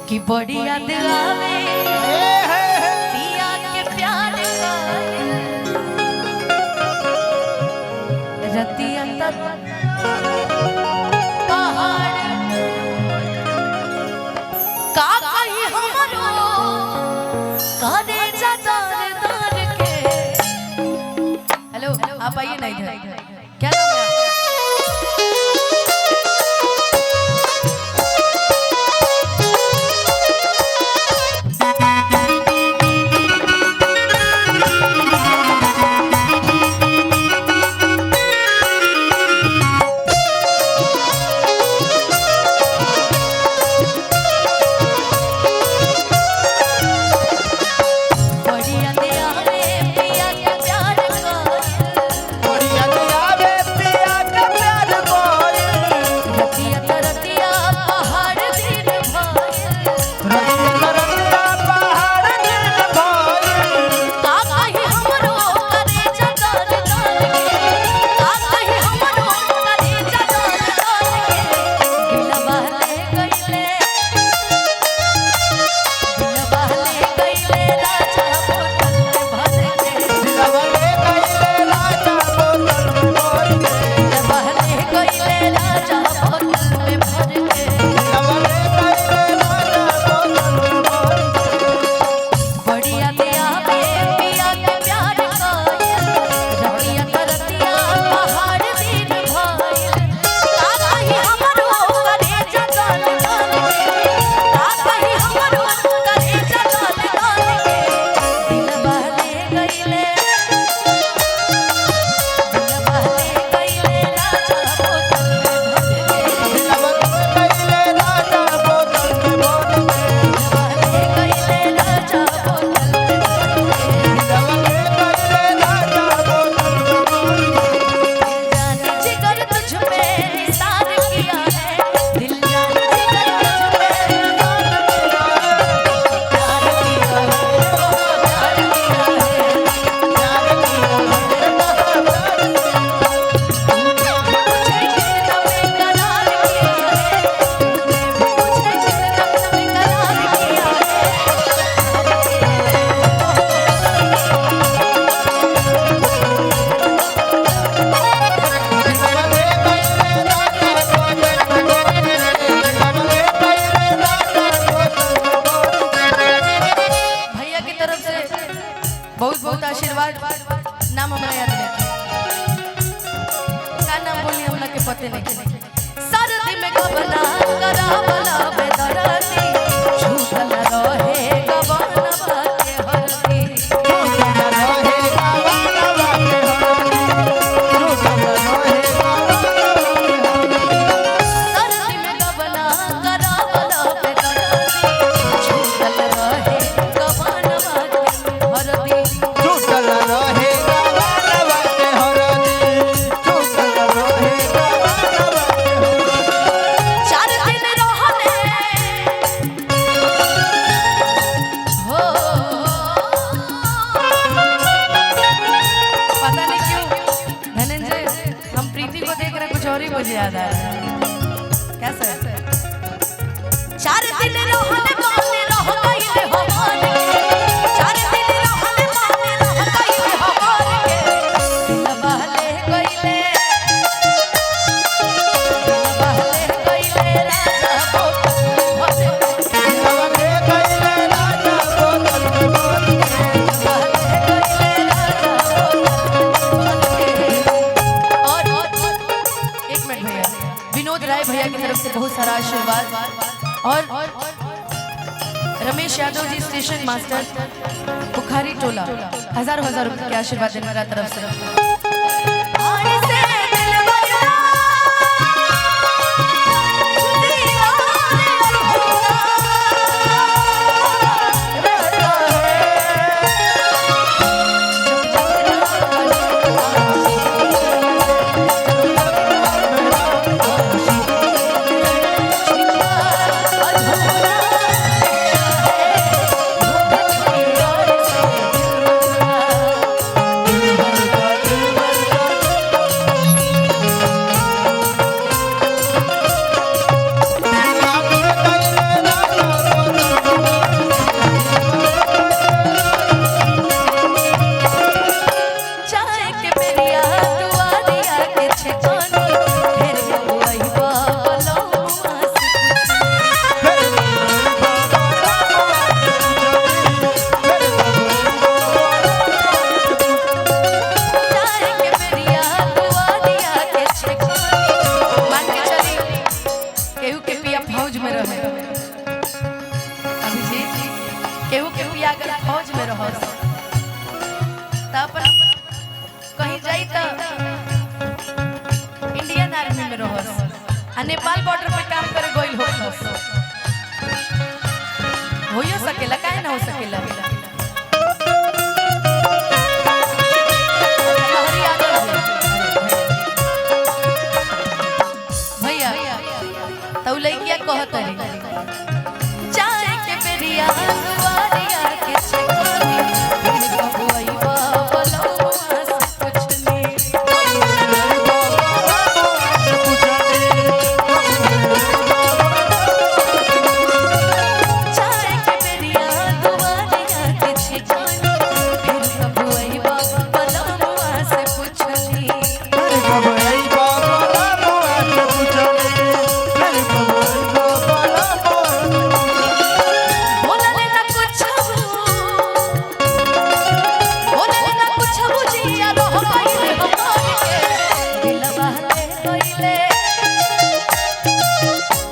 कि बड़ी याद आवे पिया के प्यार का रतिया तक पहाड़ का कही हमरो करे जदार दार के। हेलो आप आइए ना इधर। क्या नाम है? बहुत बहुत आशीर्वाद। नाम हमरा याद नहीं, का नाम बोली हमरा के पते नहीं। सरदी में गबना करावला बेदरती झूठल रहे गबनवा के हरती। सरदी में गबना करावला बेदरती झूठल रहे गबनवा के हरती। मुझे याद आ रहा है कैसे 4 दिन रहले माने रह गइले हमार के 4 दिन रहले माने रह गइले हमार के दिल बहले गइले राजा बोल बहले गइले राजा बोल विनोद राय भैया की तरफ से बहुत सारा आशीर्वाद और रमेश यादव जी स्टेशन मास्टर बुखारी टोला हजारों रुपए के आशीर्वाद देने मेरा तरफ से। फौज में रहे अभिजीत केहू के पिया अगर फौज में रह तब कहीं जाई तो इंडियन आर्मी में रह आ नेपाल बॉर्डर पे काम करे गोइल हो सकेला काहे ना हो सकेला भैया तौ लइकिया कहत है चाय के बेरिया दुआरिया के छेकानी बिन बबुई बाबलवा से पुछनी चाय के बेरिया दुआरिया के छेकानी बिन बबुई बाबलवा से पुछनी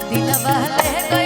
दिल बहले